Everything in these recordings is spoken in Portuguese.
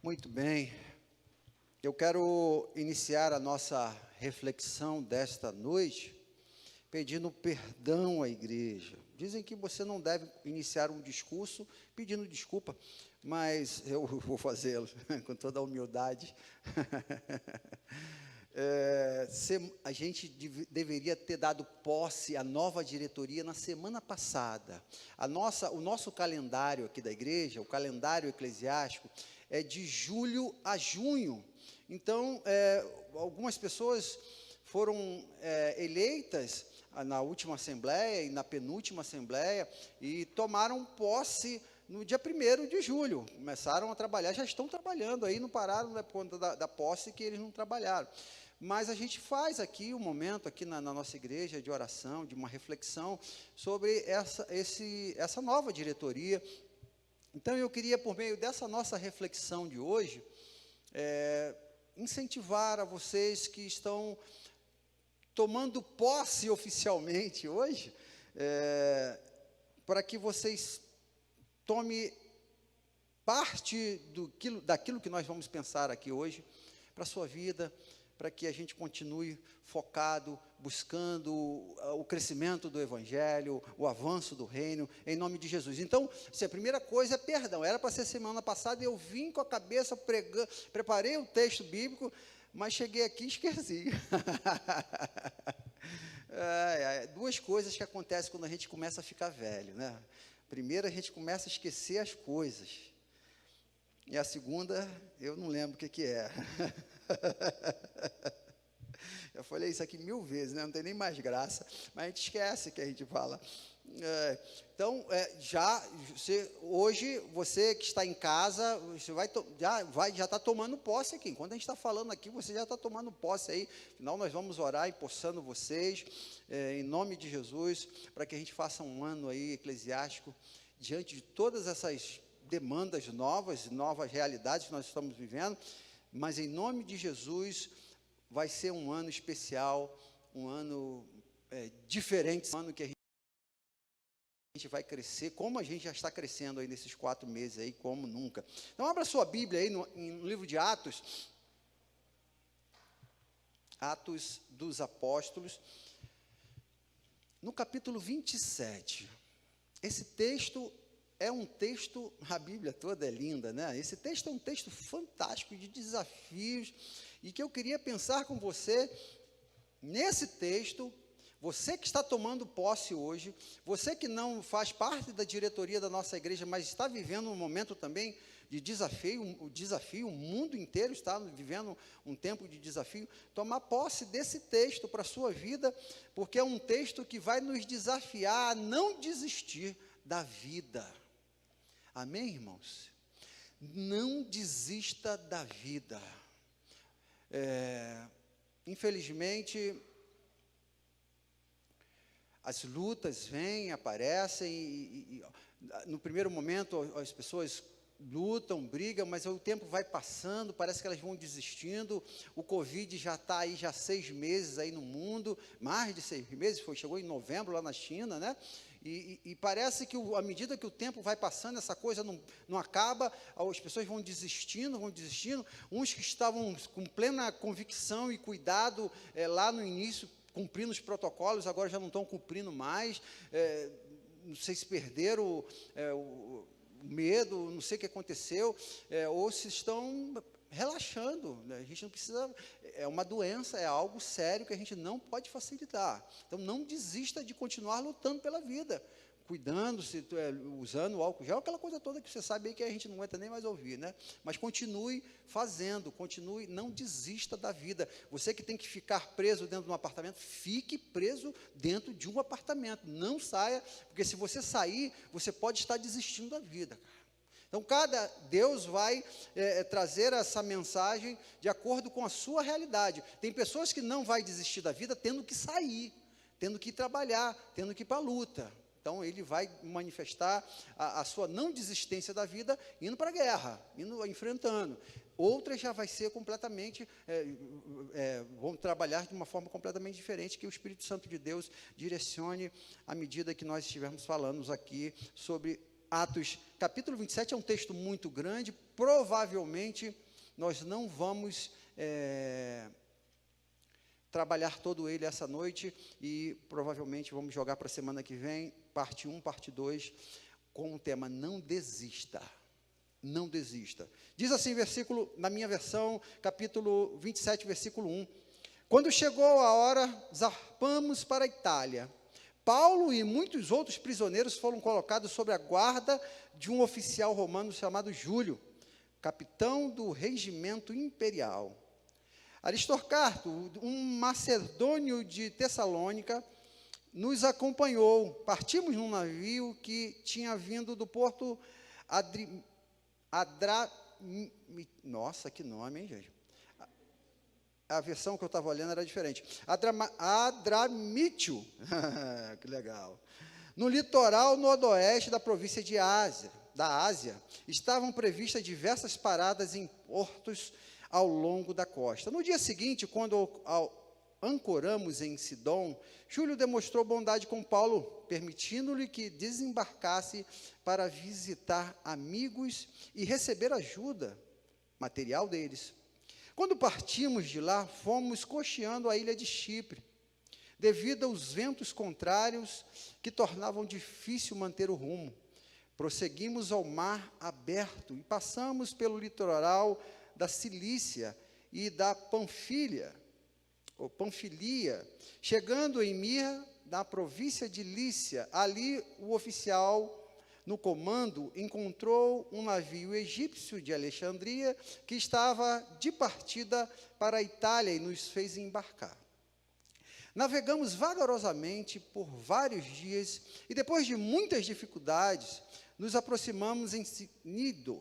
Muito bem, eu quero iniciar a nossa reflexão desta noite pedindo perdão à igreja. Dizem que você não deve iniciar um discurso pedindo desculpa, mas eu vou fazê-lo com toda a humildade. A gente deveria ter dado posse à nova diretoria na semana passada. O nosso calendário aqui da igreja, o calendário eclesiástico, é de julho a junho. Então, algumas pessoas foram eleitas na última assembleia e na penúltima assembleia e tomaram posse no dia 1º de julho. Começaram a trabalhar, já estão trabalhando aí, não pararam, não é por conta da posse que eles não trabalharam. Mas a gente faz aqui um momento, aqui na nossa igreja, de oração, de uma reflexão sobre essa nova diretoria. Então, eu queria, por meio dessa nossa reflexão de hoje, incentivar a vocês que estão tomando posse oficialmente hoje, para que vocês tomem parte daquilo que nós vamos pensar aqui hoje, para a sua vida, para que a gente continue focado, buscando o crescimento do Evangelho, o avanço do reino, em nome de Jesus. Então, a primeira coisa é perdão. Era para ser semana passada e eu vim com a cabeça pregando, preparei o texto bíblico, mas cheguei aqui e esqueci. Duas coisas que acontecem quando a gente começa a ficar velho, né? Primeiro, a gente começa a esquecer as coisas. E a segunda, eu não lembro o que é. Eu falei isso aqui 1000 vezes, né? Não tem nem mais graça, mas a gente esquece que a gente fala. Então, hoje, você que está em casa, você já está tomando posse aqui. Enquanto a gente está falando aqui, você já está tomando posse aí. Afinal, nós vamos orar empossando vocês, em nome de Jesus, para que a gente faça um ano aí eclesiástico, diante de todas essas demandas novas realidades que nós estamos vivendo. Mas, em nome de Jesus, vai ser um ano especial, um ano diferente, um ano que a gente vai crescer, como a gente já está crescendo aí nesses 4 meses aí, como nunca. Então, abra sua Bíblia aí no livro de Atos, Atos dos Apóstolos, no capítulo 27. Esse texto é um texto, a Bíblia toda é linda, né? Esse texto é um texto fantástico, de desafios, e que eu queria pensar com você, nesse texto, você que está tomando posse hoje, você que não faz parte da diretoria da nossa igreja, mas está vivendo um momento também de desafio, o mundo inteiro está vivendo um tempo de desafio, tomar posse desse texto para a sua vida, porque é um texto que vai nos desafiar a não desistir da vida. Amém, irmãos? Não desista da vida. Infelizmente, as lutas vêm, aparecem, e no primeiro momento as pessoas lutam, brigam, mas o tempo vai passando, parece que elas vão desistindo. O Covid já está aí, já 6 meses aí no mundo, mais de 6 meses, chegou em novembro lá na China, né? E parece que à medida que o tempo vai passando, essa coisa não acaba, as pessoas vão desistindo, uns que estavam com plena convicção e cuidado lá no início, cumprindo os protocolos, agora já não estão cumprindo mais, não sei se perderam o medo, não sei o que aconteceu, ou se estão relaxando, né? A gente não precisa, é uma doença, é algo sério que a gente não pode facilitar. Então, não desista de continuar lutando pela vida, cuidando-se, usando o álcool gel, aquela coisa toda que você sabe aí que a gente não aguenta nem mais ouvir, né? Mas continue fazendo, não desista da vida. Você que tem que ficar preso dentro de um apartamento, fique preso dentro de um apartamento, não saia, porque se você sair, você pode estar desistindo da vida, cara. Então, Deus vai trazer essa mensagem de acordo com a sua realidade. Tem pessoas que não vai desistir da vida tendo que sair, tendo que trabalhar, tendo que ir para a luta. Então, ele vai manifestar a sua não desistência da vida indo para a guerra, enfrentando. Outras já vai ser completamente, vão trabalhar de uma forma completamente diferente, que o Espírito Santo de Deus direcione à medida que nós estivermos falando aqui sobre Atos, capítulo 27, é um texto muito grande, provavelmente nós não vamos trabalhar todo ele essa noite, e provavelmente vamos jogar para a semana que vem, parte 1, parte 2, com o tema Não Desista. Não desista. Diz assim, versículo, na minha versão, capítulo 27, versículo 1. Quando chegou a hora, zarpamos para a Itália. Paulo e muitos outros prisioneiros foram colocados sob a guarda de um oficial romano chamado Júlio, capitão do regimento imperial. Aristarco, um macedônio de Tessalônica, nos acompanhou. Partimos num navio que tinha vindo do porto Nossa, que nome, hein, gente? A versão que eu estava olhando era diferente. Adramítio, que legal. No litoral noroeste da província da Ásia, estavam previstas diversas paradas em portos ao longo da costa. No dia seguinte, quando ancoramos em Sidom, Júlio demonstrou bondade com Paulo, permitindo-lhe que desembarcasse para visitar amigos e receber ajuda material deles. Quando partimos de lá, fomos costeando a ilha de Chipre, devido aos ventos contrários que tornavam difícil manter o rumo. Prosseguimos ao mar aberto e passamos pelo litoral da Cilícia e da Panfilia, chegando em Mira, na província de Lícia. Ali, o oficial no comando encontrou um navio egípcio de Alexandria que estava de partida para a Itália e nos fez embarcar. Navegamos vagarosamente por vários dias e, depois de muitas dificuldades, nos aproximamos em Cnido.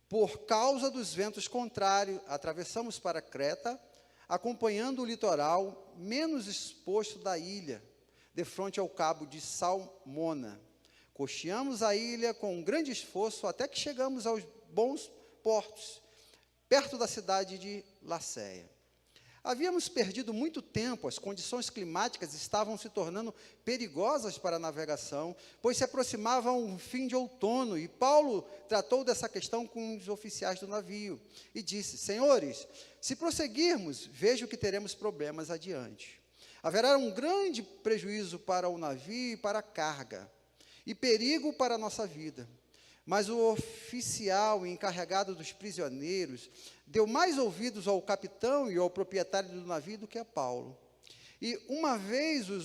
Por causa dos ventos contrários, atravessamos para Creta, acompanhando o litoral menos exposto da ilha, de frente ao cabo de Salmona. Costeamos a ilha com um grande esforço até que chegamos aos bons portos, perto da cidade de Lacéia. Havíamos perdido muito tempo, as condições climáticas estavam se tornando perigosas para a navegação, pois se aproximava um fim de outono, e Paulo tratou dessa questão com os oficiais do navio, e disse: senhores, se prosseguirmos, vejo que teremos problemas adiante. Haverá um grande prejuízo para o navio e para a carga, e perigo para a nossa vida. Mas o oficial encarregado dos prisioneiros deu mais ouvidos ao capitão e ao proprietário do navio do que a Paulo. E uma vez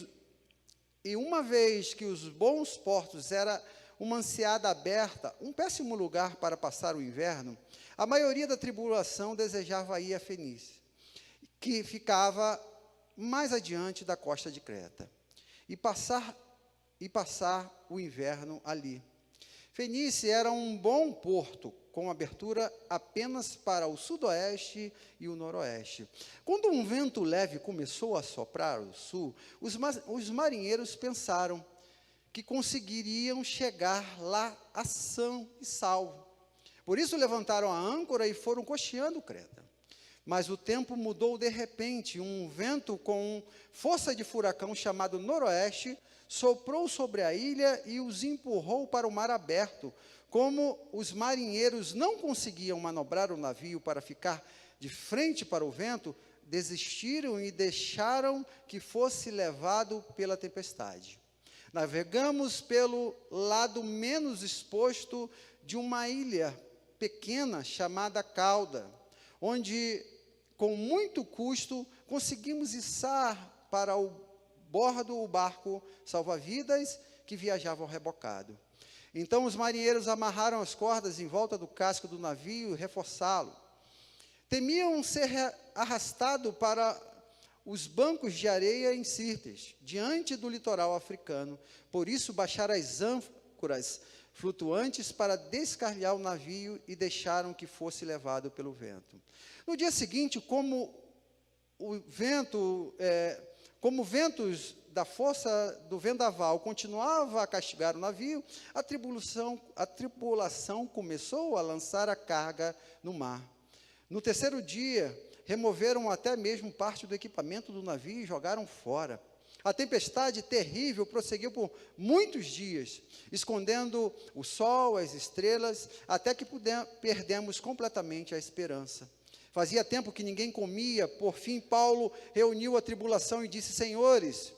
que os bons portos era uma ansiada aberta, um péssimo lugar para passar o inverno, a maioria da tripulação desejava ir a Fenícia, que ficava mais adiante da costa de Creta, e passar o inverno ali. Fenícia era um bom porto, com abertura apenas para o sudoeste e o noroeste. Quando um vento leve começou a soprar ao sul, os marinheiros pensaram que conseguiriam chegar lá a são e salvo. Por isso levantaram a âncora e foram costeando Creta. Mas o tempo mudou de repente. Um vento com força de furacão chamado noroeste soprou sobre a ilha e os empurrou para o mar aberto. Como os marinheiros não conseguiam manobrar o navio para ficar de frente para o vento, desistiram e deixaram que fosse levado pela tempestade. Navegamos pelo lado menos exposto de uma ilha pequena chamada Cauda, onde, com muito custo, conseguimos içar para o bordo o barco salva-vidas que viajava ao rebocado. Então os marinheiros amarraram as cordas em volta do casco do navio e reforçá-lo. Temiam ser arrastados para os bancos de areia em Sirtes, diante do litoral africano. Por isso baixaram as âncoras flutuantes para descarrilhar o navio e deixaram que fosse levado pelo vento. No dia seguinte, como ventos da força do vendaval continuava a castigar o navio, a tripulação começou a lançar a carga no mar. No terceiro dia, removeram até mesmo parte do equipamento do navio e jogaram fora. A tempestade terrível prosseguiu por muitos dias, escondendo o sol, as estrelas, até que perdemos completamente a esperança. Fazia tempo que ninguém comia, por fim Paulo reuniu a tribulação e disse: Senhores,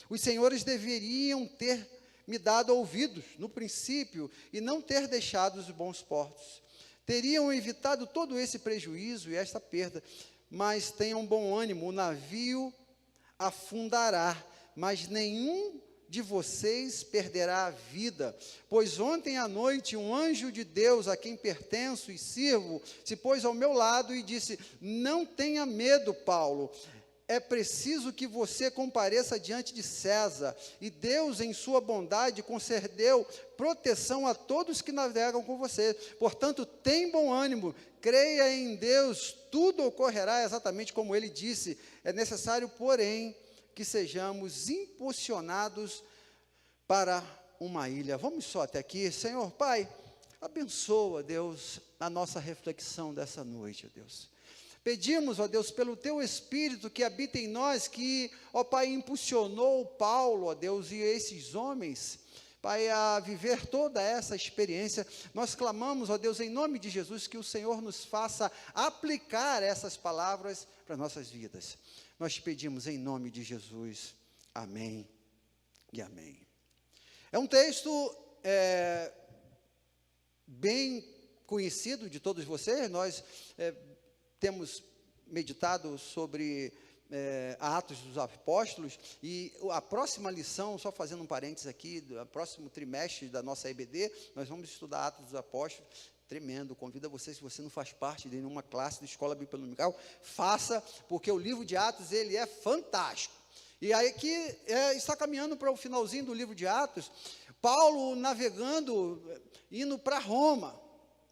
os senhores deveriam ter me dado ouvidos no princípio e não ter deixado os bons portos. Teriam evitado todo esse prejuízo e esta perda, mas tenham bom ânimo, o navio afundará, mas nenhum de vocês perderá a vida, pois ontem à noite um anjo de Deus, a quem pertenço e sirvo, se pôs ao meu lado e disse: não tenha medo, Paulo, é preciso que você compareça diante de César, e Deus, em sua bondade, concedeu proteção a todos que navegam com você. Portanto, tem bom ânimo, creia em Deus, tudo ocorrerá exatamente como ele disse. É necessário, porém, que sejamos impulsionados para uma ilha. Vamos só até aqui. Senhor Pai, abençoa, Deus, a nossa reflexão dessa noite, ó Deus. Pedimos, ó Deus, pelo Teu Espírito que habita em nós, que, ó Pai, impulsionou Paulo, ó Deus, e esses homens, Pai, a viver toda essa experiência. Nós clamamos, ó Deus, em nome de Jesus, que o Senhor nos faça aplicar essas palavras para nossas vidas. Nós te pedimos em nome de Jesus. Amém e amém. É um texto bem conhecido de todos vocês. Nós temos meditado sobre Atos dos Apóstolos, e a próxima lição, só fazendo um parênteses aqui, do próximo trimestre da nossa EBD, nós vamos estudar Atos dos Apóstolos. Tremendo, convido a você, se você não faz parte de nenhuma classe de escola bíblica dominical, faça, porque o livro de Atos, ele é fantástico. E aí que está caminhando para o finalzinho do livro de Atos, Paulo navegando, indo para Roma.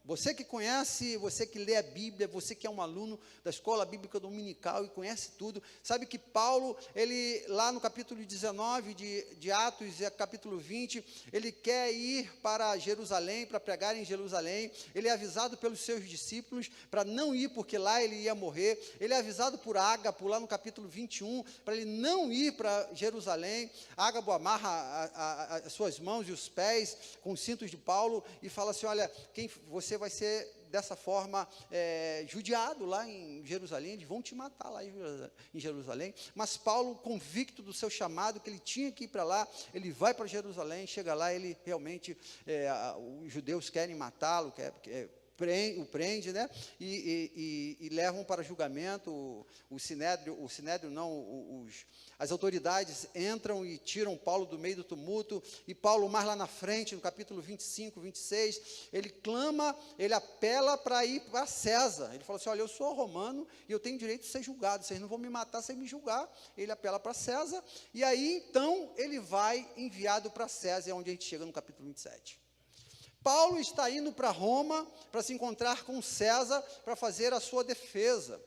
Você que conhece, você que lê a Bíblia, você que é um aluno da escola bíblica dominical e conhece tudo, sabe que Paulo, ele lá no capítulo 19 de Atos e capítulo 20, ele quer ir para Jerusalém, para pregar em Jerusalém. Ele é avisado pelos seus discípulos para não ir, porque lá ele ia morrer. Ele é avisado por Ágabo, lá no capítulo 21, para ele não ir para Jerusalém. Ágabo amarra as suas mãos e os pés com os cintos de Paulo e fala assim: olha, você vai ser dessa forma judiado lá em Jerusalém, eles vão te matar lá em Jerusalém. Mas Paulo, convicto do seu chamado, que ele tinha que ir para lá, ele vai para Jerusalém, chega lá, ele realmente, os judeus querem matá-lo, o prende, né? E levam para julgamento. As autoridades entram e tiram Paulo do meio do tumulto, e Paulo, mais lá na frente, no capítulo 25, 26, ele clama, ele apela para ir para César. Ele fala assim: olha, eu sou romano e eu tenho direito de ser julgado, vocês não vão me matar sem me julgar. Ele apela para César, e aí então ele vai enviado para César, é onde a gente chega no capítulo 27. Paulo está indo para Roma para se encontrar com César, para fazer a sua defesa.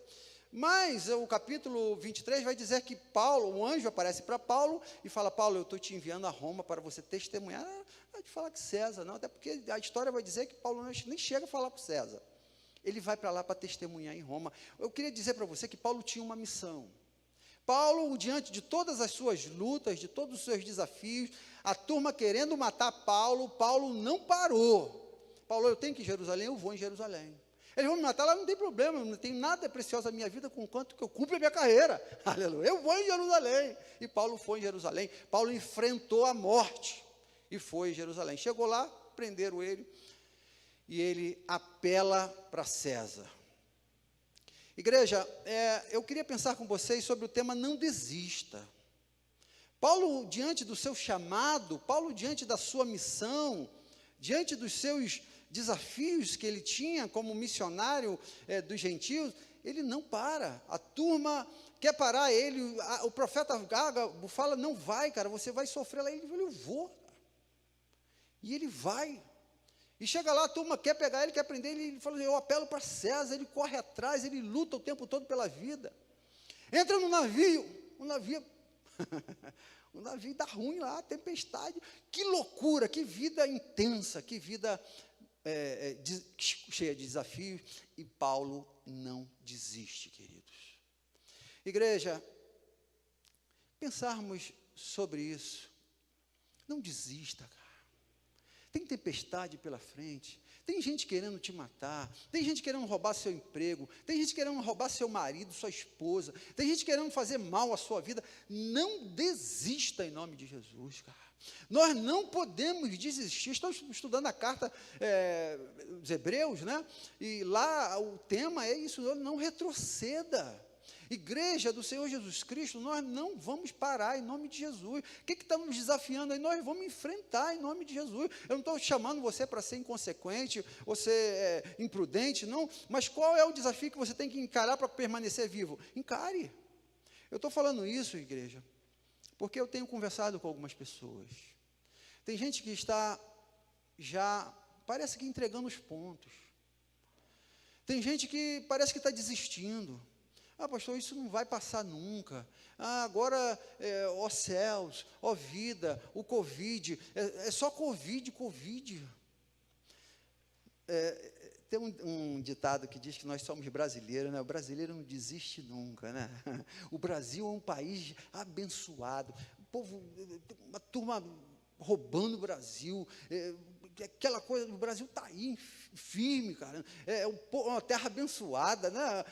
Mas o capítulo 23 vai dizer que Paulo, um anjo aparece para Paulo e fala: Paulo, eu estou te enviando a Roma para você testemunhar. Não é de falar com César, não, até porque a história vai dizer que Paulo nem chega a falar com César. Ele vai para lá para testemunhar em Roma. Eu queria dizer para você que Paulo tinha uma missão. Paulo, diante de todas as suas lutas, de todos os seus desafios, a turma querendo matar Paulo, Paulo não parou. Paulo, eu tenho que ir em Jerusalém, eu vou em Jerusalém. Eles vão me matar lá, não tem problema, não tem nada precioso na minha vida, com quanto que eu cumpro a minha carreira. Aleluia, eu vou em Jerusalém. E Paulo foi em Jerusalém. Paulo enfrentou a morte e foi em Jerusalém. Chegou lá, prenderam ele, e ele apela para César. Igreja, eu queria pensar com vocês sobre o tema não desista. Paulo, diante do seu chamado, Paulo, diante da sua missão, diante dos seus desafios que ele tinha como missionário dos gentios, ele não para. A turma quer parar ele, o profeta Ágabo fala: não vai, cara, você vai sofrer lá. Ele fala: eu vou. E ele vai. E chega lá, a turma quer pegar ele, quer prender ele, ele fala: eu apelo para César. Ele corre atrás, ele luta o tempo todo pela vida. Entra no navio, o navio dá ruim lá, tempestade. Que loucura, que vida intensa, que vida cheia de desafios. E Paulo não desiste, queridos. Igreja, pensarmos sobre isso. Não desista, cara. Tem tempestade pela frente. Tem gente querendo te matar. Tem gente querendo roubar seu emprego. Tem gente querendo roubar seu marido, sua esposa. Tem gente querendo fazer mal à sua vida. Não desista em nome de Jesus, cara. Nós não podemos desistir. Estou estudando a carta dos Hebreus, né? E lá o tema é isso: não retroceda. Igreja do Senhor Jesus Cristo, nós não vamos parar em nome de Jesus. O que está nos desafiando aí? Nós vamos enfrentar em nome de Jesus. Eu não estou chamando você para ser inconsequente ou ser imprudente, não. Mas qual é o desafio que você tem que encarar para permanecer vivo? Encare. Eu estou falando isso, igreja, porque eu tenho conversado com algumas pessoas. Tem gente que está já, parece que entregando os pontos. Tem gente que parece que está desistindo. Ah, pastor, isso não vai passar nunca. Ah, agora, ó céus, ó vida, o Covid, é só Covid. Tem um ditado que diz que nós somos brasileiros, né? O brasileiro não desiste nunca, né? O Brasil é um país abençoado. O povo, uma turma roubando o Brasil, aquela coisa, o Brasil está aí, firme, cara, uma terra abençoada, né?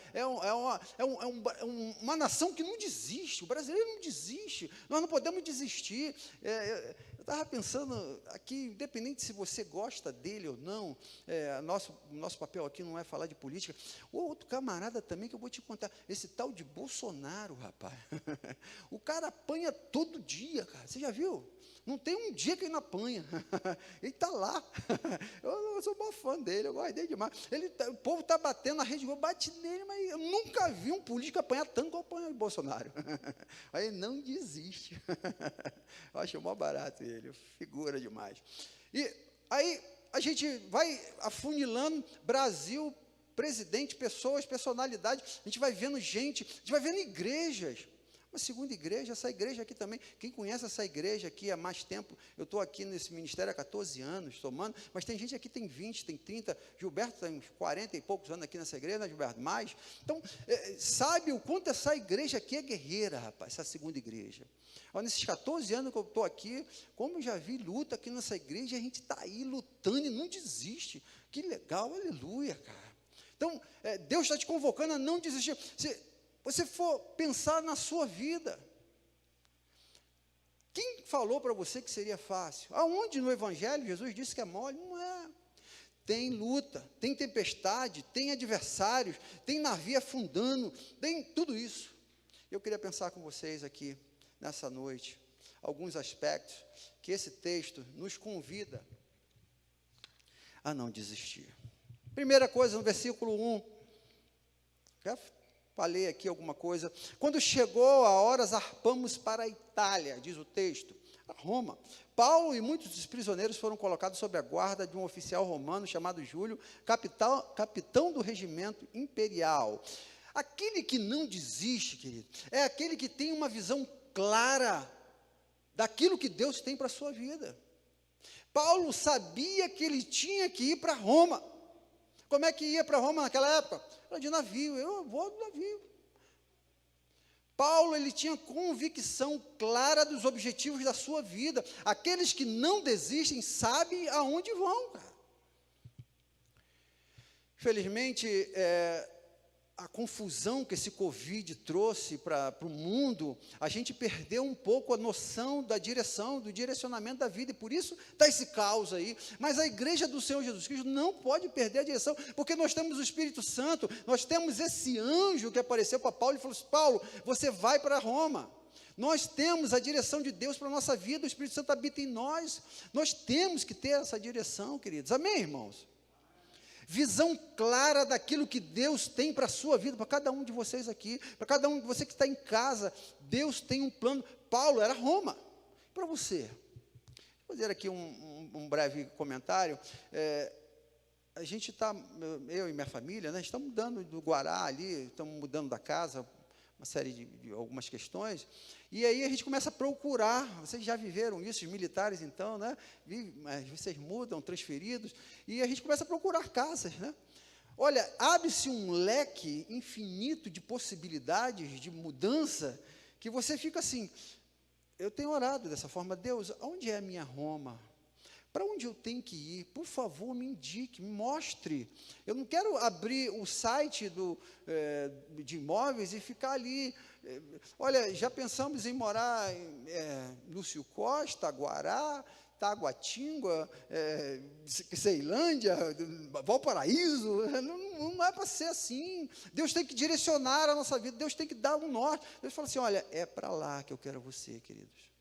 Uma nação que não desiste, o brasileiro não desiste, nós não podemos desistir. Eu estava pensando aqui, independente se você gosta dele ou não, nosso papel aqui não é falar de política. O outro camarada também que eu vou te contar, esse tal de Bolsonaro, rapaz, o cara apanha todo dia, cara, você já viu? Não tem um dia que ele não apanha. Ele está lá. Eu sou maior fã dele, eu gosto dele demais. O povo está batendo na rede, bate nele, mas eu nunca vi um político apanhar tanto como apanha o Bolsonaro. Aí ele não desiste. Eu acho mó barato ele, figura demais. E aí a gente vai afunilando Brasil, presidente, pessoas, personalidades, a gente vai vendo gente, a gente vai vendo igrejas. Uma segunda igreja, essa igreja aqui também, quem conhece essa igreja aqui há mais tempo, eu estou aqui nesse ministério há 14 anos, tomando, mas tem gente aqui que tem 20, tem 30, Gilberto tem uns 40 e poucos anos aqui nessa igreja, né, Gilberto? Mais. Então, sabe o quanto essa igreja aqui é guerreira, rapaz, essa segunda igreja. Olha, nesses 14 anos que eu estou aqui, como eu já vi luta aqui nessa igreja, a gente está aí lutando e não desiste. Que legal, aleluia, cara. Então, Deus está te convocando a não desistir. Você for pensar na sua vida, quem falou para você que seria fácil? Aonde no Evangelho Jesus disse que é mole? Não é. Tem luta, tem tempestade, tem adversários, tem navio afundando, tem tudo isso. Eu queria pensar com vocês aqui, nessa noite, alguns aspectos que esse texto nos convida a não desistir. Primeira coisa, no versículo 1, falei aqui alguma coisa. Quando chegou a hora, zarpamos para a Itália, diz o texto, a Roma. Paulo e muitos dos prisioneiros foram colocados sob a guarda de um oficial romano chamado Júlio, capitão do regimento imperial. Aquele que não desiste, querido, é aquele que tem uma visão clara daquilo que Deus tem para a sua vida. Paulo sabia que ele tinha que ir para Roma. Como é que ia para Roma naquela época? Era de navio, eu vou do navio. Paulo, ele tinha convicção clara dos objetivos da sua vida. Aqueles que não desistem sabem aonde vão, cara. Infelizmente, a confusão que esse Covid trouxe para o mundo, a gente perdeu um pouco a noção da direção, do direcionamento da vida, e por isso está esse caos aí. Mas a igreja do Senhor Jesus Cristo não pode perder a direção, porque nós temos o Espírito Santo, nós temos esse anjo que apareceu para Paulo e falou assim: Paulo, você vai para Roma. Nós temos a direção de Deus para a nossa vida, o Espírito Santo habita em nós. Nós temos que ter essa direção, queridos. Amém, irmãos? Visão clara daquilo que Deus tem para a sua vida, para cada um de vocês aqui, para cada um de você que está em casa. Deus tem um plano. Paulo era Roma. Para você, vou fazer aqui um breve comentário. A gente está, eu e minha família, né, estamos mudando do Guará ali, estamos mudando da casa, uma série de algumas questões, e aí a gente começa a procurar. Vocês já viveram isso, os militares então, né? Vocês mudam, transferidos, e a gente começa a procurar casas, né? Olha, abre-se um leque infinito de possibilidades de mudança, que você fica assim, eu tenho orado dessa forma: Deus, onde é a minha Roma? Para onde eu tenho que ir? Por favor, me indique, me mostre. Eu não quero abrir o site de imóveis e ficar ali. Olha, já pensamos em morar em Lúcio Costa, Guará, Taguatinga, Ceilândia, Valparaíso. Não é para ser assim. Deus tem que direcionar a nossa vida, Deus tem que dar um norte. Deus fala assim: olha, é para lá que eu quero você, queridos.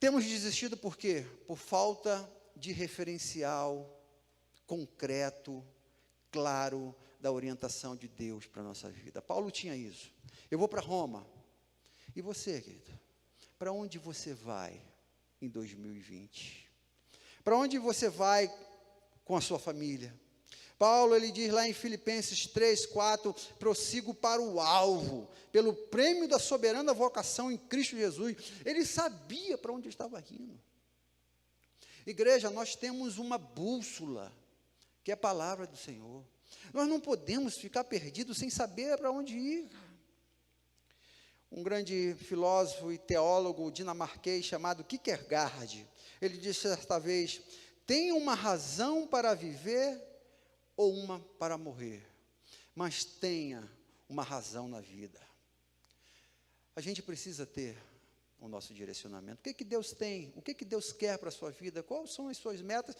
Temos desistido por quê? Por falta de referencial concreto, claro, da orientação de Deus para a nossa vida. Paulo tinha isso. Eu vou para Roma. E você, querido? Para onde você vai em 2020? Para onde você vai com a sua família? Paulo, ele diz lá em Filipenses 3:4, prossigo para o alvo, pelo prêmio da soberana vocação em Cristo Jesus. Ele sabia para onde estava indo. Igreja, nós temos uma bússola, que é a palavra do Senhor. Nós não podemos ficar perdidos sem saber para onde ir. Um grande filósofo e teólogo dinamarquês chamado Kierkegaard, ele disse certa vez: tem uma razão para viver ou uma para morrer, mas tenha uma razão na vida. A gente precisa ter o nosso direcionamento. O que Deus tem? O que Deus quer para a sua vida? Quais são as suas metas?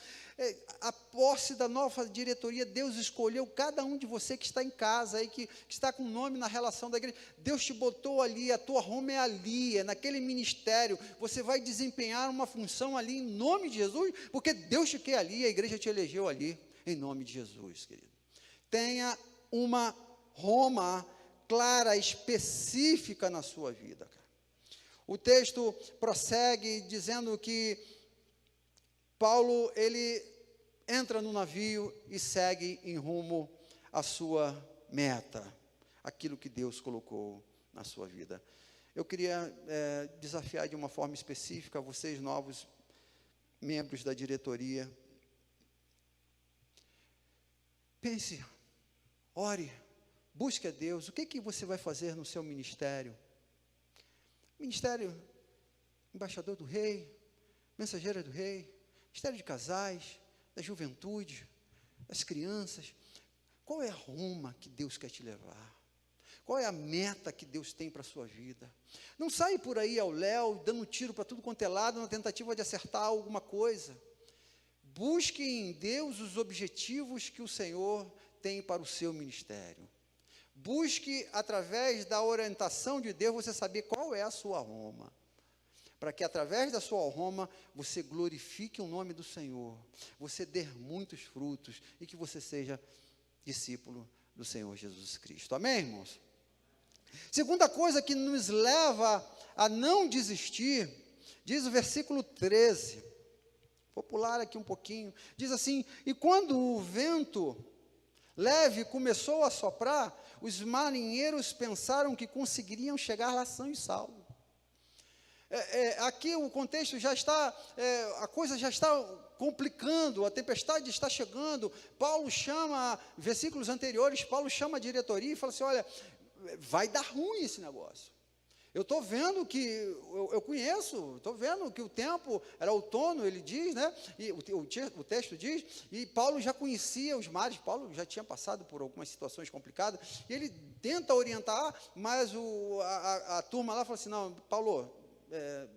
A posse da nova diretoria, Deus escolheu cada um de você que está em casa, aí, que está com nome na relação da igreja. Deus te botou ali, a tua Roma é ali, é naquele ministério. Você vai desempenhar uma função ali em nome de Jesus, porque Deus te quer ali, a igreja te elegeu ali, em nome de Jesus, querido. Tenha uma Roma clara, específica na sua vida, cara. O texto prossegue dizendo que Paulo, ele entra no navio e segue em rumo à sua meta, aquilo que Deus colocou na sua vida. Eu queria desafiar de uma forma específica vocês, novos membros da diretoria. Pense, ore, busque a Deus. O que você vai fazer no seu ministério? Ministério, embaixador do rei, mensageira do rei, ministério de casais, da juventude, das crianças. Qual é a Roma que Deus quer te levar? Qual é a meta que Deus tem para a sua vida? Não saia por aí ao léu, dando tiro para tudo quanto é lado, na tentativa de acertar alguma coisa. Busque em Deus os objetivos que o Senhor tem para o seu ministério. Busque, através da orientação de Deus, você saber qual é a sua Roma. Para que, através da sua Roma, você glorifique o nome do Senhor. Você dê muitos frutos e que você seja discípulo do Senhor Jesus Cristo. Amém, irmãos? Segunda coisa que nos leva a não desistir, diz o versículo 13. Vou pular aqui um pouquinho. Diz assim: e quando o vento leve começou a soprar, os marinheiros pensaram que conseguiriam chegar lá são e salvo. Aqui o contexto já está, a coisa já está complicando, a tempestade está chegando. Paulo chama, versículos anteriores, Paulo chama a diretoria e fala assim: olha, vai dar ruim esse negócio. Eu estou vendo que, eu conheço, estou vendo que o tempo era outono, ele diz, né? E o texto diz, e Paulo já conhecia os mares, Paulo já tinha passado por algumas situações complicadas, e ele tenta orientar, mas a turma lá fala assim: não, Paulo,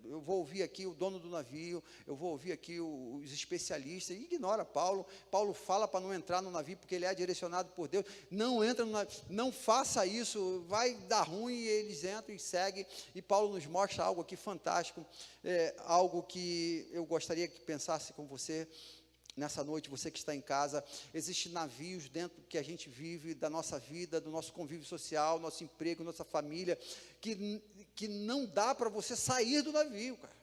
eu vou ouvir aqui o dono do navio, eu vou ouvir aqui os especialistas, e ignora Paulo. Paulo fala para não entrar no navio, porque ele é direcionado por Deus. Não entra no navio, não faça isso, vai dar ruim. E eles entram e seguem, e Paulo nos mostra algo aqui fantástico, algo que eu gostaria que pensasse com você nessa noite, você que está em casa. Existem navios dentro que a gente vive, da nossa vida, do nosso convívio social, nosso emprego, nossa família, que não dá para você sair do navio, cara.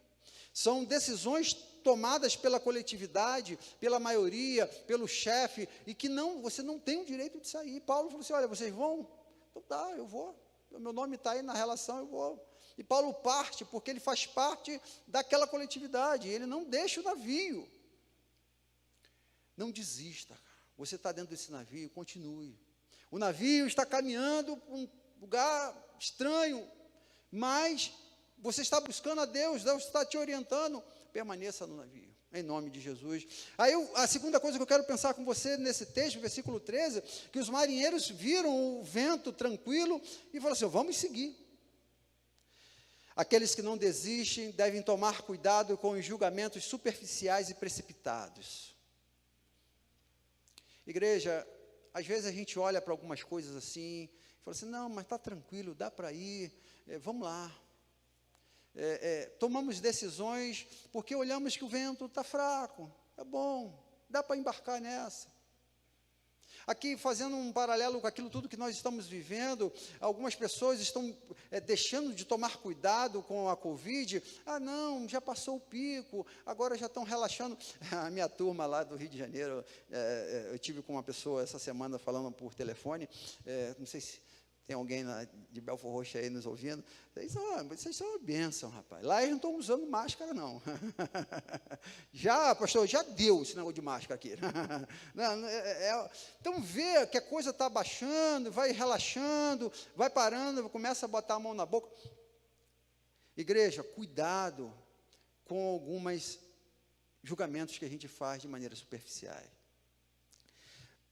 São decisões tomadas pela coletividade, pela maioria, pelo chefe, e que você não tem o direito de sair. Paulo falou assim: olha, vocês vão? Então tá, eu vou. O meu nome está aí na relação, eu vou. E Paulo parte, porque ele faz parte daquela coletividade, ele não deixa o navio. Não desista, você está dentro desse navio, continue. O navio está caminhando para um lugar estranho, mas você está buscando a Deus, Deus está te orientando, permaneça no navio, em nome de Jesus. Aí a segunda coisa que eu quero pensar com você nesse texto, versículo 13, que os marinheiros viram o vento tranquilo e falaram assim: vamos seguir. Aqueles que não desistem devem tomar cuidado com os julgamentos superficiais e precipitados. Igreja, às vezes a gente olha para algumas coisas assim, e fala assim: não, mas está tranquilo, dá para ir, vamos lá. Tomamos decisões porque olhamos que o vento está fraco, é bom, dá para embarcar nessa. Aqui, fazendo um paralelo com aquilo tudo que nós estamos vivendo, algumas pessoas estão deixando de tomar cuidado com a Covid. Ah, não, já passou o pico, agora já estão relaxando. A minha turma lá do Rio de Janeiro, eu tive com uma pessoa essa semana falando por telefone, não sei se tem alguém de Belford Roxo aí nos ouvindo. Vocês são uma bênção, rapaz. Lá eles não estão usando máscara, não. Já, pastor, já deu esse negócio de máscara aqui. Então, vê que a coisa está baixando, vai relaxando, vai parando, começa a botar a mão na boca. Igreja, cuidado com alguns julgamentos que a gente faz de maneira superficial.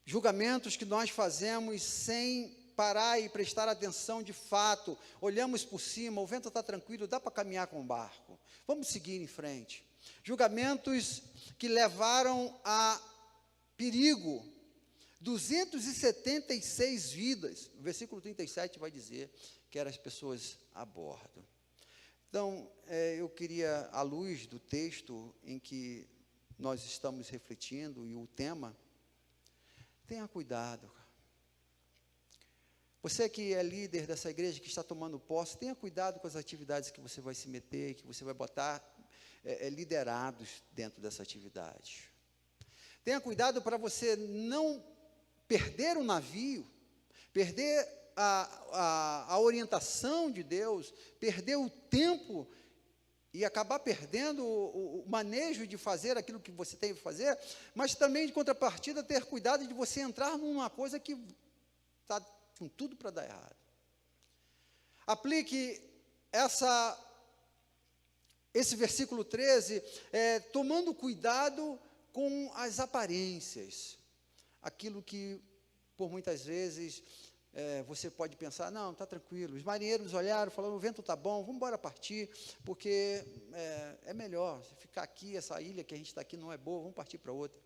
Julgamentos que nós fazemos sem parar e prestar atenção de fato. Olhamos por cima, o vento está tranquilo, dá para caminhar com o barco, vamos seguir em frente. Julgamentos que levaram a perigo 276 vidas. O versículo 37 vai dizer que eram as pessoas a bordo. Então, eu queria, à luz do texto em que nós estamos refletindo e o tema, tenha cuidado. Você que é líder dessa igreja, que está tomando posse, tenha cuidado com as atividades que você vai se meter, que você vai botar liderados dentro dessa atividade. Tenha cuidado para você não perder o navio, perder a orientação de Deus, perder o tempo e acabar perdendo o manejo de fazer aquilo que você tem que fazer, mas também, de contrapartida, ter cuidado de você entrar numa coisa que está com tudo para dar errado. Aplique esse versículo 13, tomando cuidado com as aparências. Aquilo que, por muitas vezes, você pode pensar: não, está tranquilo. Os marinheiros olharam, falaram: o vento está bom, vamos embora partir, porque é melhor ficar aqui, essa ilha que a gente está aqui não é boa, vamos partir para outra.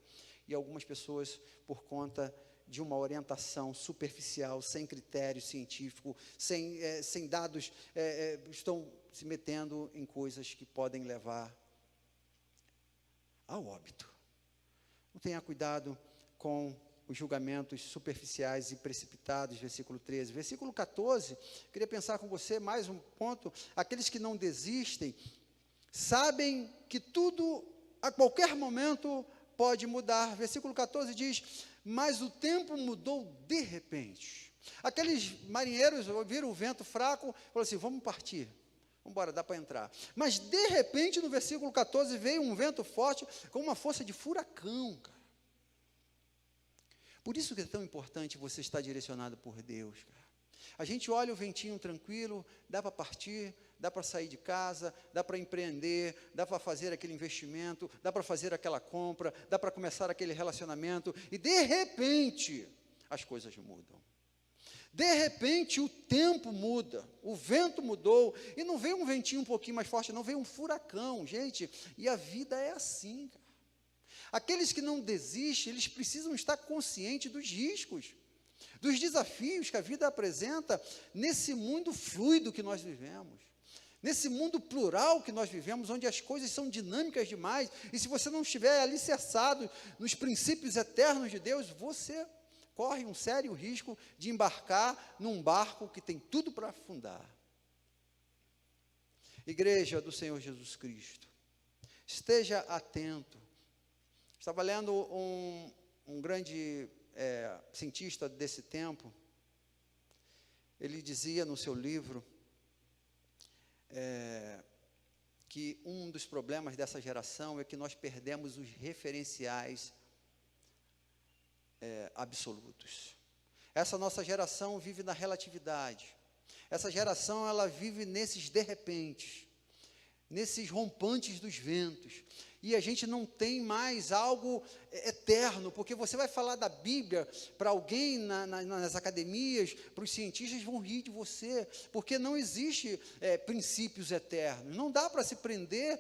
E algumas pessoas, por conta de uma orientação superficial, sem critério científico, sem dados, estão se metendo em coisas que podem levar ao óbito. Não tenha cuidado com os julgamentos superficiais e precipitados, versículo 13. Versículo 14, queria pensar com você mais um ponto: aqueles que não desistem, sabem que tudo, a qualquer momento, pode mudar. Versículo 14 diz: mas o tempo mudou de repente. Aqueles marinheiros ouviram o vento fraco, falaram assim: vamos partir, vamos embora, dá para entrar. Mas de repente, no versículo 14, veio um vento forte, com uma força de furacão, cara. Por isso que é tão importante você estar direcionado por Deus, cara. A gente olha o ventinho tranquilo, dá para partir, dá para sair de casa, dá para empreender, dá para fazer aquele investimento, dá para fazer aquela compra, dá para começar aquele relacionamento, e de repente as coisas mudam. De repente o tempo muda, o vento mudou, e não veio um ventinho um pouquinho mais forte, não, veio um furacão, gente, e a vida é assim, cara. Aqueles que não desistem, eles precisam estar conscientes dos riscos, dos desafios que a vida apresenta nesse mundo fluido que nós vivemos, nesse mundo plural que nós vivemos, onde as coisas são dinâmicas demais, e se você não estiver alicerçado nos princípios eternos de Deus, você corre um sério risco de embarcar num barco que tem tudo para afundar. Igreja do Senhor Jesus Cristo, esteja atento. Estava lendo um grande cientista desse tempo. Ele dizia no seu livro que um dos problemas dessa geração é que nós perdemos os referenciais absolutos. Essa nossa geração vive na relatividade. Essa geração, ela vive nesses de repente. nesses rompantes dos ventos. E a gente não tem mais algo eterno, porque você vai falar da Bíblia para alguém nas academias, para os cientistas vão rir de você, porque não existe princípios eternos. Não dá para se prender,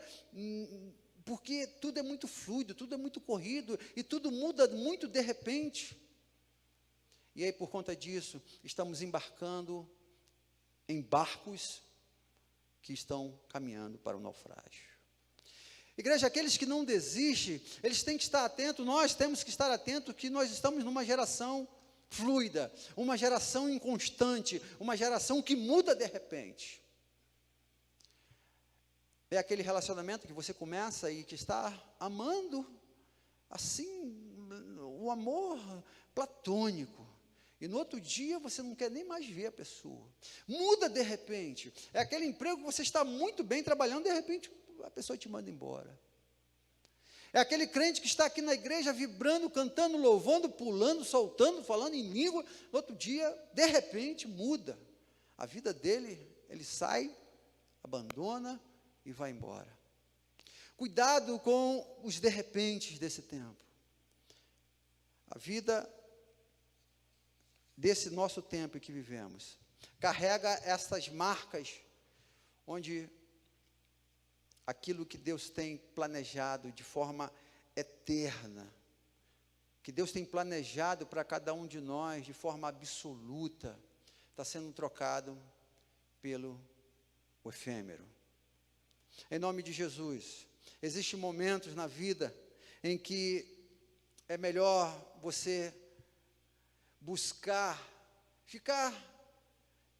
porque tudo é muito fluido, tudo é muito corrido, e tudo muda muito de repente. E aí, por conta disso, estamos embarcando em barcos que estão caminhando para o naufrágio. Igreja, aqueles que não desistem, eles têm que estar atentos, nós temos que estar atentos que nós estamos numa geração fluida, uma geração inconstante, uma geração que muda de repente. É aquele relacionamento que você começa e que está amando, assim, o amor platônico. E no outro dia você não quer nem mais ver a pessoa. Muda de repente. É aquele emprego que você está muito bem trabalhando, de repente a pessoa te manda embora. É aquele crente que está aqui na igreja vibrando, cantando, louvando, pulando, soltando, falando em língua. No outro dia, de repente, muda. A vida dele, ele sai, abandona e vai embora. Cuidado com os de repentes desse tempo. A vida desse nosso tempo em que vivemos carrega essas marcas onde aquilo que Deus tem planejado de forma eterna, que Deus tem planejado para cada um de nós de forma absoluta, está sendo trocado pelo efêmero. Em nome de Jesus, existem momentos na vida em que é melhor você buscar, ficar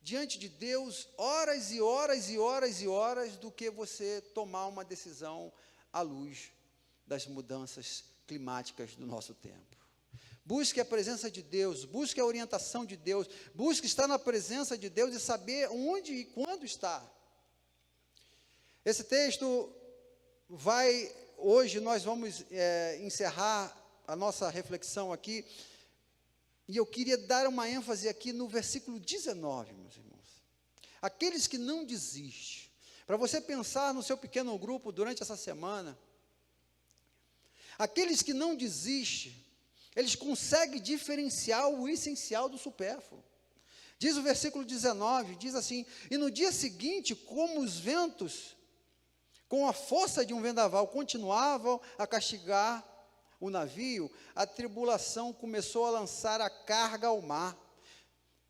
diante de Deus horas e horas e horas e horas, do que você tomar uma decisão à luz das mudanças climáticas do nosso tempo. Busque a presença de Deus, busque a orientação de Deus, busque estar na presença de Deus e saber onde e quando está. Esse texto hoje nós vamos encerrar a nossa reflexão aqui, e eu queria dar uma ênfase aqui no versículo 19, meus irmãos. Aqueles que não desistem. Para você pensar no seu pequeno grupo durante essa semana. Aqueles que não desistem, eles conseguem diferenciar o essencial do supérfluo. Diz o versículo 19, diz assim: e no dia seguinte, como os ventos, com a força de um vendaval, continuavam a castigar o navio, a tribulação começou a lançar a carga ao mar.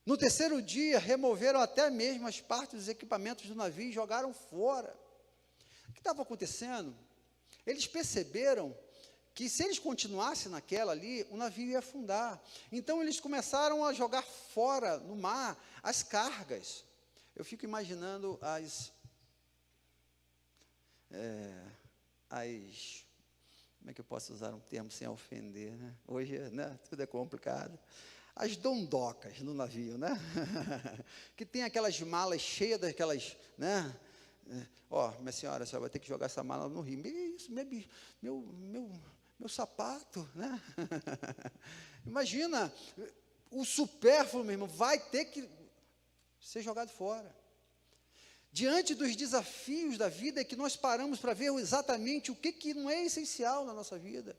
No terceiro dia, removeram até mesmo as partes dos equipamentos do navio e jogaram fora. O que estava acontecendo? Eles perceberam que se eles continuassem naquela ali, o navio ia afundar. Então eles começaram a jogar fora no mar as cargas. Eu fico imaginando como é que eu posso usar um termo sem ofender, né? Hoje, né, tudo é complicado. As dondocas no navio, né? Que tem aquelas malas cheias daquelas, né? Minha senhora, a senhora vai ter que jogar essa mala no rio. Isso, meu sapato, né? Imagina, o supérfluo, meu irmão, vai ter que ser jogado fora. Diante dos desafios da vida, é que nós paramos para ver exatamente o que não é essencial na nossa vida.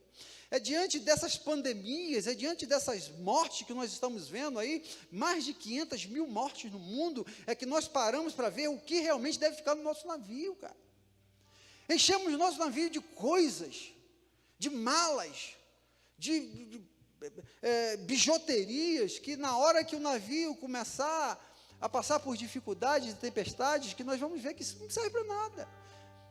É diante dessas pandemias, é diante dessas mortes que nós estamos vendo aí, mais de 500 mil mortes no mundo, é que nós paramos para ver o que realmente deve ficar no nosso navio, cara. Enchemos o nosso navio de coisas, de malas, de bijuterias, que na hora que o navio começar a passar por dificuldades e tempestades, que nós vamos ver que isso não serve para nada.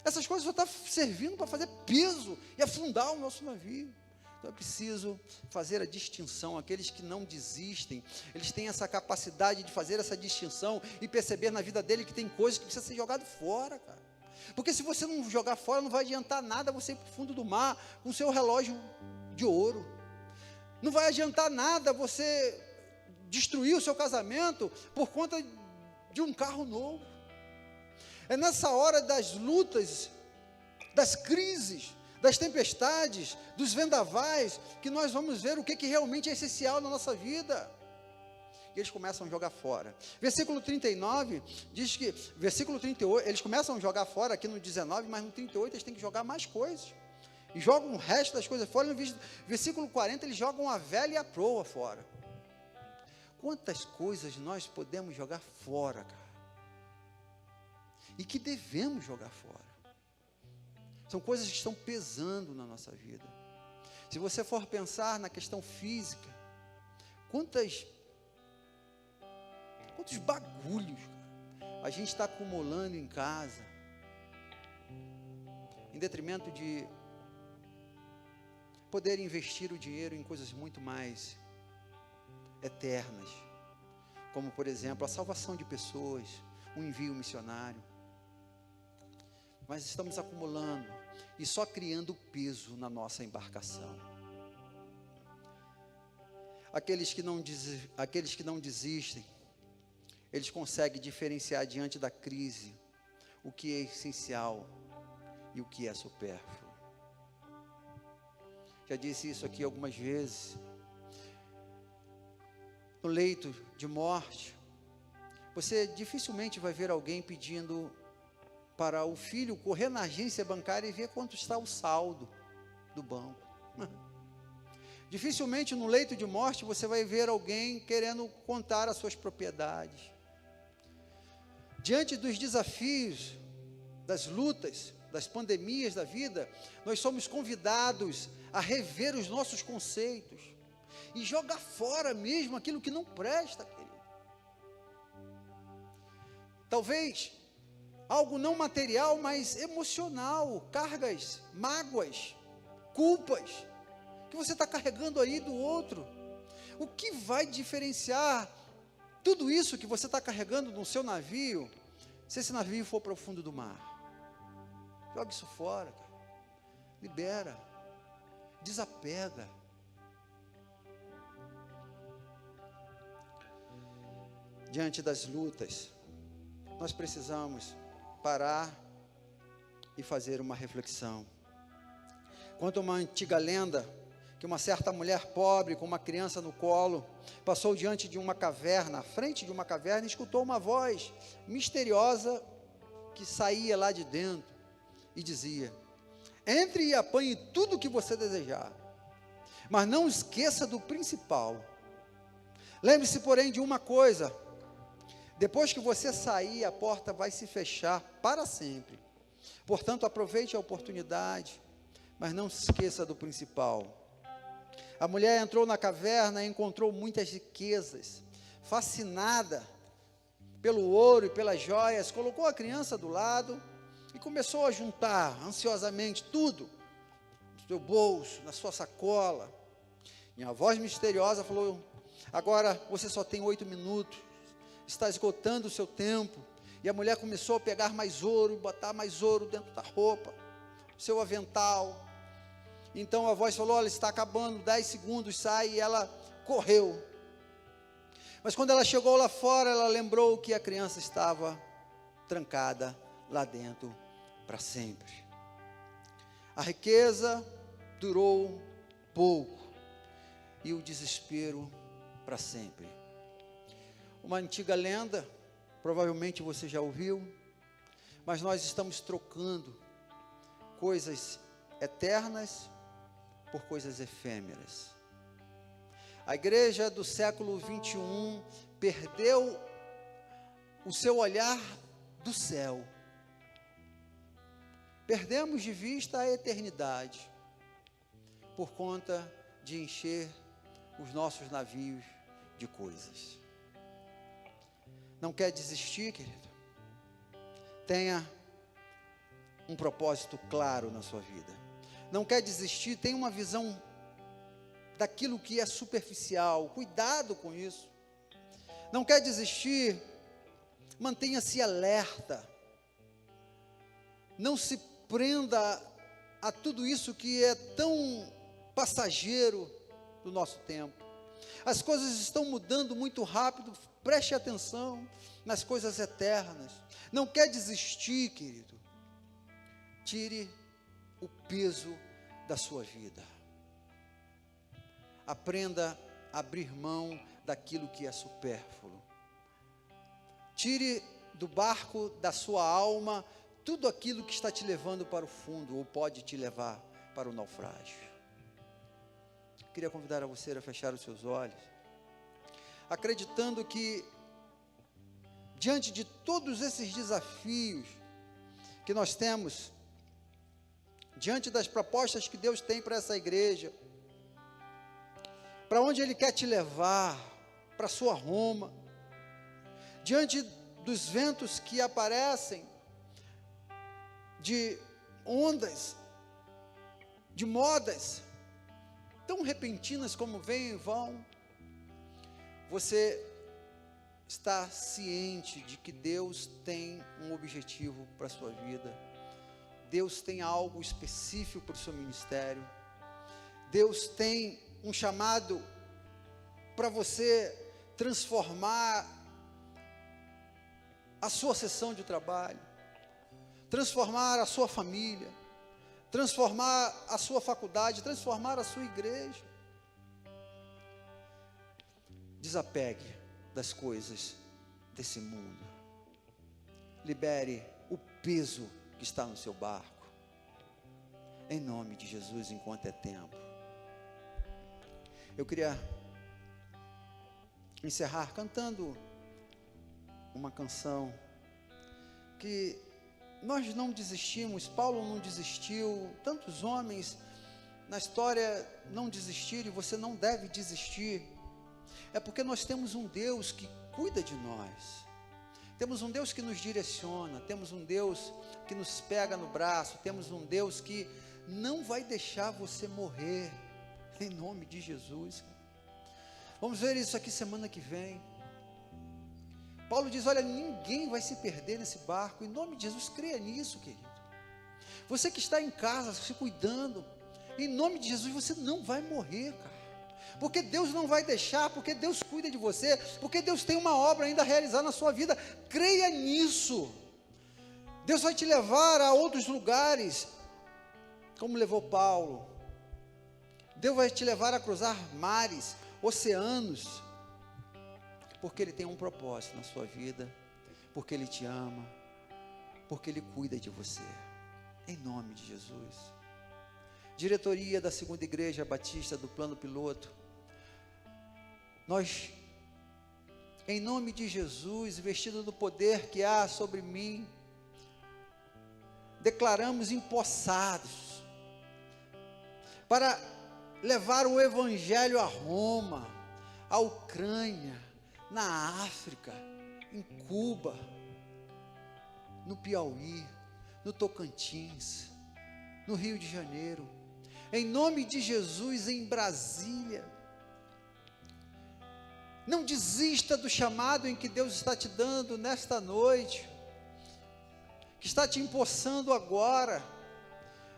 Essas coisas só estão servindo para fazer peso e afundar o nosso navio. Então é preciso fazer a distinção. Aqueles que não desistem, eles têm essa capacidade de fazer essa distinção e perceber na vida dele que tem coisas que precisam ser jogadas fora, cara. Porque se você não jogar fora, não vai adiantar nada você ir para o fundo do mar com o seu relógio de ouro. Não vai adiantar nada você destruir o seu casamento por conta de um carro novo. É nessa hora das lutas, das crises, das tempestades, dos vendavais, que nós vamos ver o que realmente é essencial na nossa vida. e eles começam a jogar fora. Versículo 39 diz que, versículo 38, eles começam a jogar fora aqui no 19, mas no 38 eles têm que jogar mais coisas. E jogam o resto das coisas fora. No versículo 40 eles jogam a vela e a proa fora. Quantas coisas nós podemos jogar fora, cara? E que devemos jogar fora. São coisas que estão pesando na nossa vida. Se você for pensar na questão física, quantos bagulhos, cara, a gente está acumulando em casa, em detrimento de poder investir o dinheiro em coisas muito mais eternas, como por exemplo a salvação de pessoas, um envio missionário. Mas estamos acumulando e só criando peso na nossa embarcação. Aqueles que não desistem, eles conseguem diferenciar diante da crise o que é essencial e o que é supérfluo. Já disse isso aqui algumas vezes. No leito de morte, você dificilmente vai ver alguém pedindo para o filho correr na agência bancária e ver quanto está o saldo do banco. Dificilmente no leito de morte você vai ver alguém querendo contar as suas propriedades. Diante dos desafios, das lutas, das pandemias da vida, nós somos convidados a rever os nossos conceitos e jogar fora mesmo aquilo que não presta, querido. Talvez algo não material, mas emocional, cargas, mágoas, culpas, que você está carregando aí do outro. O que vai diferenciar tudo isso que você está carregando no seu navio, se esse navio for para o fundo do mar? Joga isso fora, cara. Libera, desapega. Diante das lutas, nós precisamos parar e fazer uma reflexão. Conta uma antiga lenda que uma certa mulher pobre com uma criança no colo passou diante de uma caverna, à frente de uma caverna, e escutou uma voz misteriosa que saía lá de dentro e dizia: entre e apanhe tudo o que você desejar, mas não esqueça do principal. Lembre-se, porém, de uma coisa: depois que você sair, a porta vai se fechar para sempre. Portanto, aproveite a oportunidade, mas não se esqueça do principal. A mulher entrou na caverna e encontrou muitas riquezas. Fascinada pelo ouro e pelas joias, colocou a criança do lado e começou a juntar ansiosamente tudo no seu bolso, na sua sacola. E a voz misteriosa falou: agora você só tem 8 minutos, está esgotando o seu tempo. E a mulher começou a pegar mais ouro e botar mais ouro dentro da roupa, seu avental. Então a voz falou: olha, está acabando, 10 segundos, sai. E ela correu. Mas quando ela chegou lá fora, ela lembrou que a criança estava trancada lá dentro para sempre. A riqueza durou pouco e o desespero para sempre. Uma antiga lenda, provavelmente você já ouviu, mas nós estamos trocando coisas eternas por coisas efêmeras. A igreja do século 21 perdeu o seu olhar do céu. Perdemos de vista a eternidade por conta de encher os nossos navios de coisas. Não quer desistir, querido? Tenha um propósito claro na sua vida. Não quer desistir? Tenha uma visão daquilo que é superficial. Cuidado com isso. Não quer desistir? Mantenha-se alerta. Não se prenda a tudo isso que é tão passageiro do nosso tempo. As coisas estão mudando muito rápido. Preste atenção nas coisas eternas. Não quer desistir, querido? Tire o peso da sua vida. Aprenda abrir mão daquilo que é supérfluo. Tire do barco da sua alma tudo aquilo que está te levando para o fundo, ou pode te levar para o naufrágio. Queria convidar a você a fechar os seus olhos, acreditando que, diante de todos esses desafios que nós temos, diante das propostas que Deus tem para essa igreja, para onde Ele quer te levar, para a sua Roma, diante dos ventos que aparecem, de ondas, de modas, tão repentinas como vêm e vão, você está ciente de que Deus tem um objetivo para a sua vida, Deus tem algo específico para o seu ministério, Deus tem um chamado para você transformar a sua sessão de trabalho, transformar a sua família, transformar a sua faculdade, transformar a sua igreja. Desapegue das coisas desse mundo. Libere o peso que está no seu barco. Em nome de Jesus, enquanto é tempo. Eu queria encerrar cantando uma canção que nós não desistimos, Paulo não desistiu, tantos homens na história não desistiram, e você não deve desistir. É porque nós temos um Deus que cuida de nós, temos um Deus que nos direciona, temos um Deus que nos pega no braço, temos um Deus que não vai deixar você morrer, em nome de Jesus. Vamos ver isso aqui semana que vem. Paulo diz, olha, ninguém vai se perder nesse barco, em nome de Jesus, creia nisso, querido. Você que está em casa, se cuidando, em nome de Jesus, você não vai morrer, cara, porque Deus não vai deixar, porque Deus cuida de você, porque Deus tem uma obra ainda a realizar na sua vida, creia nisso. Deus vai te levar a outros lugares, como levou Paulo. Deus vai te levar a cruzar mares, oceanos, porque Ele tem um propósito na sua vida, porque Ele te ama, porque Ele cuida de você, em nome de Jesus. Diretoria da Segunda Igreja Batista do Plano Piloto, nós, em nome de Jesus, vestido do poder que há sobre mim, declaramos empossados, para levar o Evangelho a Roma, à Ucrânia, na África, em Cuba, no Piauí, no Tocantins, no Rio de Janeiro, em nome de Jesus, em Brasília. Não desista do chamado em que Deus está te dando nesta noite, que está te empossando agora,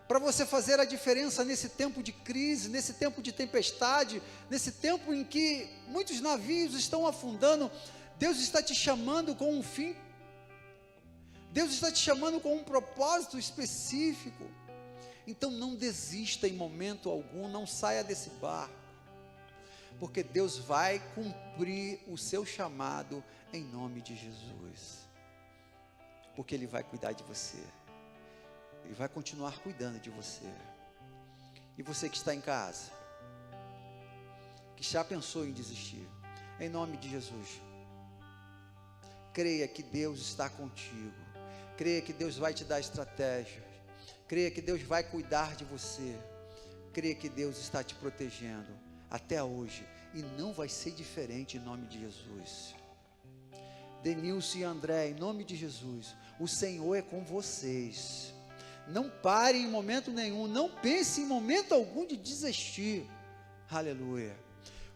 para você fazer a diferença nesse tempo de crise, nesse tempo de tempestade, nesse tempo em que muitos navios estão afundando. Deus está te chamando com um fim, Deus está te chamando com um propósito específico. Então não desista em momento algum, não saia desse barco, porque Deus vai cumprir o seu chamado em nome de Jesus, porque Ele vai cuidar de você, Ele vai continuar cuidando de você. E você que está em casa, que já pensou em desistir, em nome de Jesus, creia que Deus está contigo, creia que Deus vai te dar estratégias, creia que Deus vai cuidar de você, creia que Deus está te protegendo até hoje, e não vai ser diferente em nome de Jesus. Denilson e André, em nome de Jesus, o Senhor é com vocês. Não pare em momento nenhum, não pense em momento algum de desistir, aleluia,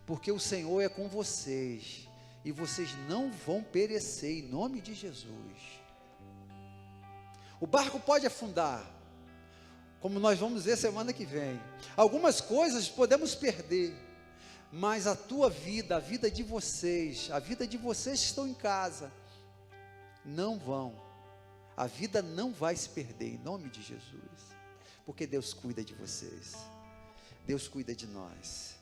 porque o Senhor é com vocês, e vocês não vão perecer em nome de Jesus. O barco pode afundar, como nós vamos ver semana que vem, algumas coisas podemos perder, mas a tua vida, a vida de vocês, a vida de vocês que estão em casa, não vão, a vida não vai se perder em nome de Jesus, porque Deus cuida de vocês, Deus cuida de nós.